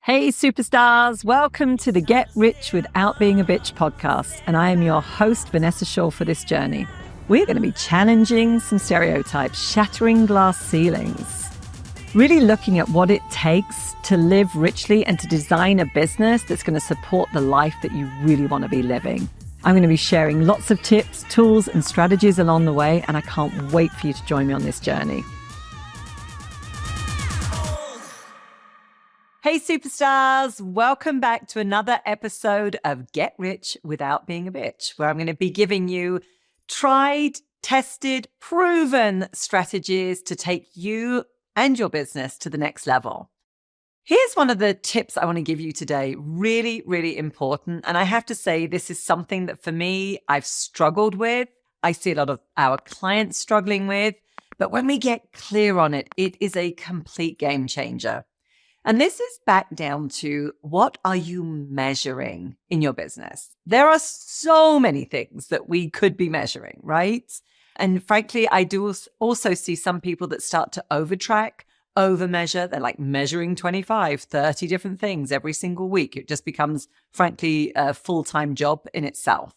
Hey superstars, welcome to the Get Rich Without Being a Bitch podcast, and I am your host Vanessa for this journey. We're going to be challenging some stereotypes, shattering glass ceilings, really looking at what it takes to live richly and to design a business that's going to support the life that you really want to be living. I'm going to be sharing lots of tips, tools, and strategies along the way, and I can't wait for you to join me on this journey. Hey superstars, welcome back to another episode of Get Rich Without Being a Bitch, where I'm going to be giving you tried, tested, proven strategies to take you and your business to the next level. Here's one of the tips I want to give you today, really, really important. And I have to say, this is something that for me, I've struggled with. I see a lot of our clients struggling with, but when we get clear on it, it is a complete game changer. And this is back down to, what are you measuring in your business? There are so many things that we could be measuring, right? And frankly, I do also see some people that start to overtrack, overmeasure. They're like measuring 25, 30 different things every single week. It just becomes, frankly, a full-time job in itself.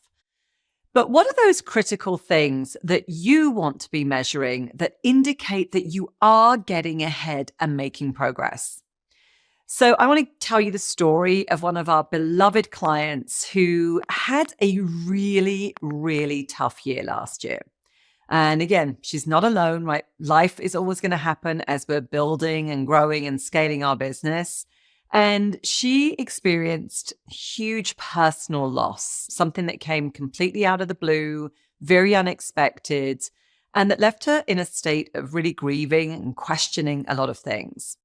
But what are those critical things that you want to be measuring that indicate that you are getting ahead and making progress? So I want to tell you the story of one of our beloved clients who had a really, really tough year last year. And again, she's not alone, right? Life is always going to happen as we're building and growing and scaling our business. And she experienced huge personal loss, something that came completely out of the blue, very unexpected, and that left her in a state of really grieving and questioning a lot of things.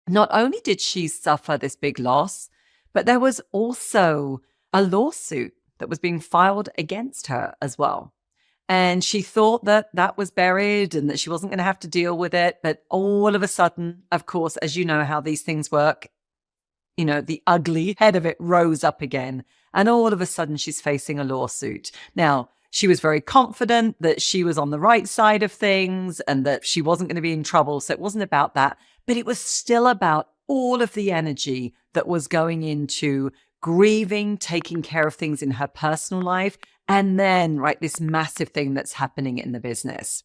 Not only did she suffer this big loss, but there was also a lawsuit that was being filed against her as well. And she thought that that was buried and that she wasn't going to have to deal with it. But all of a sudden, of course, as you know how these things work, the ugly head of it rose up again. And all of a sudden, she's facing a lawsuit. Now, she was very confident that she was on the right side of things and that she wasn't going to be in trouble. So it wasn't about that. But it was still about all of the energy that was going into grieving, taking care of things in her personal life, and then, right, this massive thing that's happening in the business.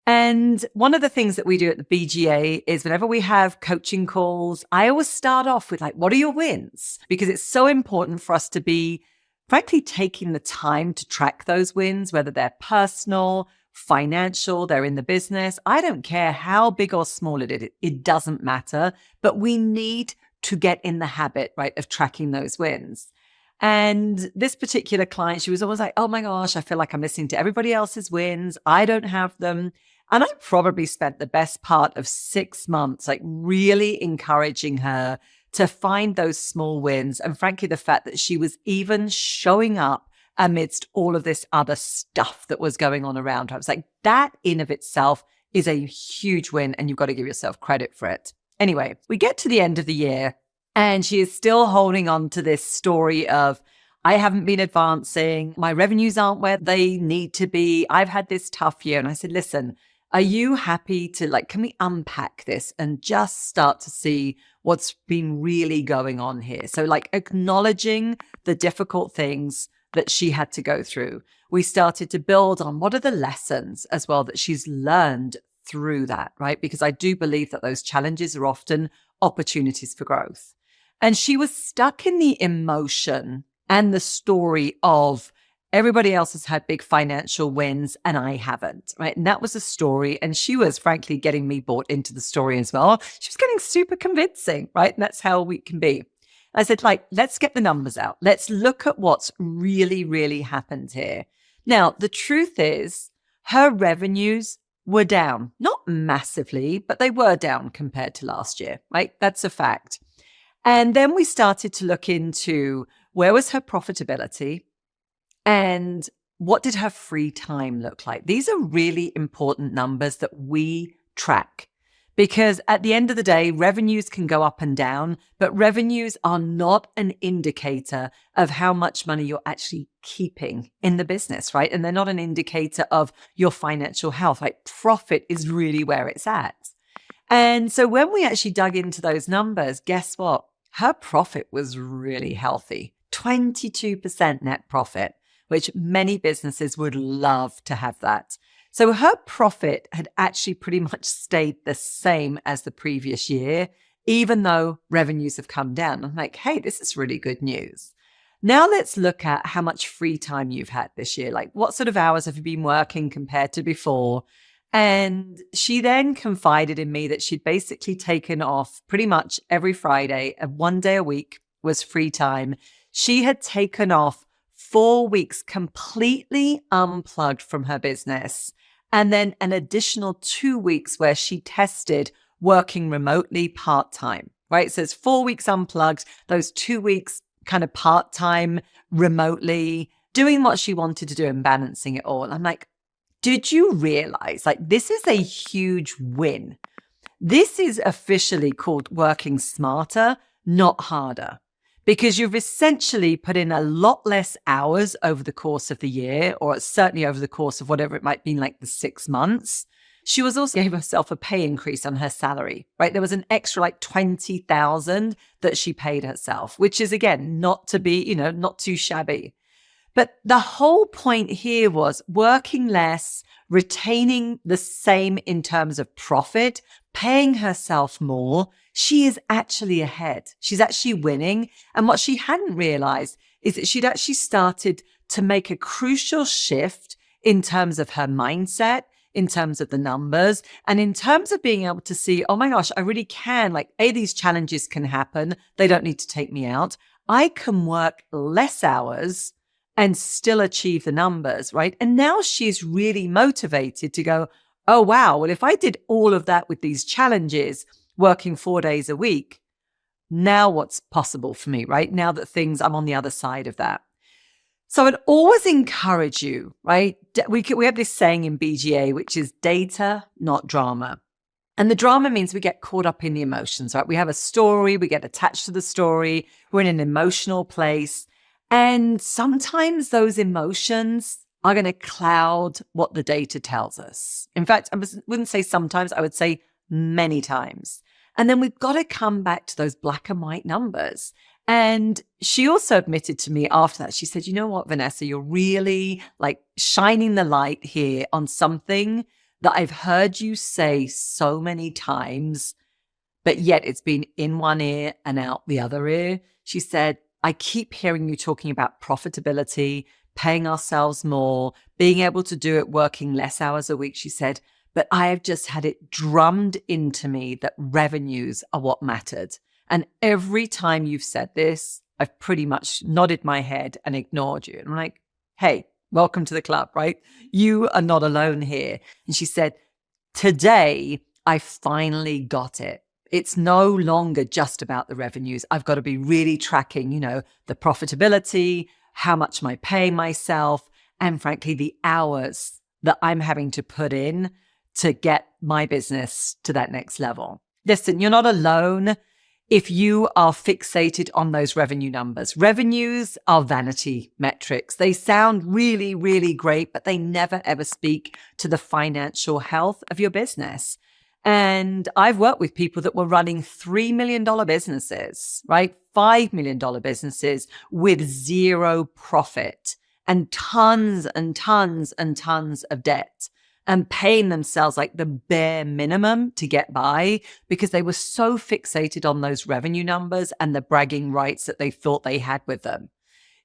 And one of the things that we do at the BGA is whenever we have coaching calls, I always start off with what are your wins? Because it's so important for us to be, frankly, taking the time to track those wins, whether they're personal, financial, they're in the business. I don't care how big or small it is. It doesn't matter. But we need to get in the habit, right, of tracking those wins. And this particular client, she was always like, oh my gosh, I feel like I'm listening to everybody else's wins. I don't have them. And I probably spent the best part of 6 months, really encouraging her to find those small wins. And frankly, the fact that she was even showing up amidst all of this other stuff that was going on around her. I was like, that in of itself is a huge win, and you've got to give yourself credit for it. Anyway, we get to the end of the year, and she is still holding on to this story of, I haven't been advancing. My revenues aren't where they need to be. I've had this tough year. And I said, listen, are you happy to can we unpack this and just start to see what's been really going on here? So acknowledging the difficult things that she had to go through. We started to build on what are the lessons as well that she's learned through that, right? Because I do believe that those challenges are often opportunities for growth. And she was stuck in the emotion and the story of everybody else has had big financial wins and I haven't, right? And that was the story. And she was frankly getting me bought into the story as well. She was getting super convincing, right? And that's how we can be. I said, let's get the numbers out. Let's look at what's really, really happened here. Now, the truth is her revenues were down, not massively, but they were down compared to last year, right? That's a fact. And then we started to look into where was her profitability and what did her free time look like? These are really important numbers that we track. Because at the end of the day, revenues can go up and down, but revenues are not an indicator of how much money you're actually keeping in the business, right? And they're not an indicator of your financial health. Profit is really where it's at. And so when we actually dug into those numbers, guess what? her profit was really healthy, 22% net profit, which many businesses would love to have that. So her profit had actually pretty much stayed the same as the previous year, even though revenues have come down. I'm like, hey, this is really good news. Now let's look at how much free time you've had this year. Like, what sort of hours have you been working compared to before? And she then confided in me that she'd basically taken off pretty much every Friday, and 1 day a week was free time. She had taken off 4 weeks completely unplugged from her business, and then an additional 2 weeks where she tested working remotely part-time, right? So it's 4 weeks unplugged, those 2 weeks kind of part-time remotely, doing what she wanted to do and balancing it all. I'm like, did you realize, like, this is a huge win? This is officially called working smarter, not harder, because you've essentially put in a lot less hours over the course of the year, or certainly over the course of whatever it might be, like the 6 months. She was also gave herself a pay increase on her salary, right? There was an extra like 20,000 that she paid herself, which is, again, not to be, not too shabby. But the whole point here was working less, retaining the same in terms of profit, paying herself more. She is actually ahead. She's actually winning. And what she hadn't realized is that she'd actually started to make a crucial shift in terms of her mindset, in terms of the numbers, and in terms of being able to see, oh my gosh, I really can, like, these challenges can happen. They don't need to take me out. I can work less hours and still achieve the numbers, right? And now she's really motivated to go, oh, wow, well, if I did all of that with these challenges, working 4 days a week, now what's possible for me, right? Now that I'm on the other side of that. So I'd always encourage you, right? We have this saying in BGA, which is data, not drama. And the drama means we get caught up in the emotions, right? We have a story, we get attached to the story, we're in an emotional place. And sometimes those emotions are going to cloud what the data tells us. In fact, I wouldn't say sometimes, I would say many times. And then we've got to come back to those black and white numbers. And she also admitted to me after that, she said, you know what, Vanessa, you're really like shining the light here on something that I've heard you say so many times, but yet it's been in one ear and out the other ear. She said, I keep hearing you talking about profitability, paying ourselves more, being able to do it working less hours a week, she said, but I have just had it drummed into me that revenues are what mattered. And every time you've said this, I've pretty much nodded my head and ignored you. And I'm like, hey, welcome to the club, right? You are not alone here. And she said, today, I finally got it. It's no longer just about the revenues. I've got to be really tracking, the profitability, how much am I paying myself, and frankly, the hours that I'm having to put in to get my business to that next level. Listen, you're not alone if you are fixated on those revenue numbers. Revenues are vanity metrics. They sound really, really great, but they never, ever speak to the financial health of your business. And I've worked with people that were running $3 million businesses, right? $5 million businesses with zero profit and tons and tons and tons of debt, and paying themselves like the bare minimum to get by because they were so fixated on those revenue numbers and the bragging rights that they thought they had with them.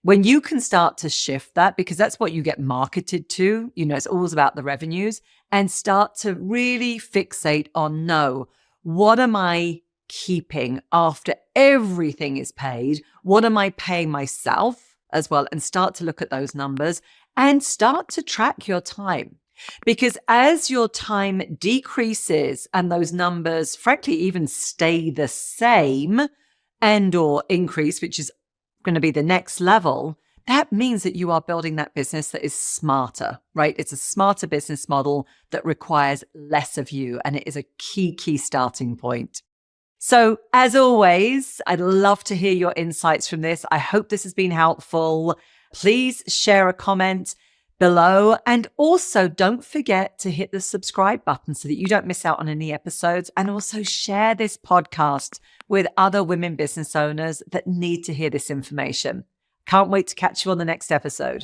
When you can start to shift that, because that's what you get marketed to, it's always about the revenues, and start to really fixate on, no, what am I keeping after everything is paid? What am I paying myself as well? And start to look at those numbers and start to track your time. Because as your time decreases and those numbers, frankly, even stay the same and or increase, which is going to be the next level, that means that you are building that business that is smarter, right? It's a smarter business model that requires less of you. And it is a key starting point. So as always, I'd love to hear your insights from this. I hope this has been helpful. Please share a comment. below. And also don't forget to hit the subscribe button so that you don't miss out on any episodes. And also share this podcast with other women business owners that need to hear this information. Can't wait to catch you on the next episode.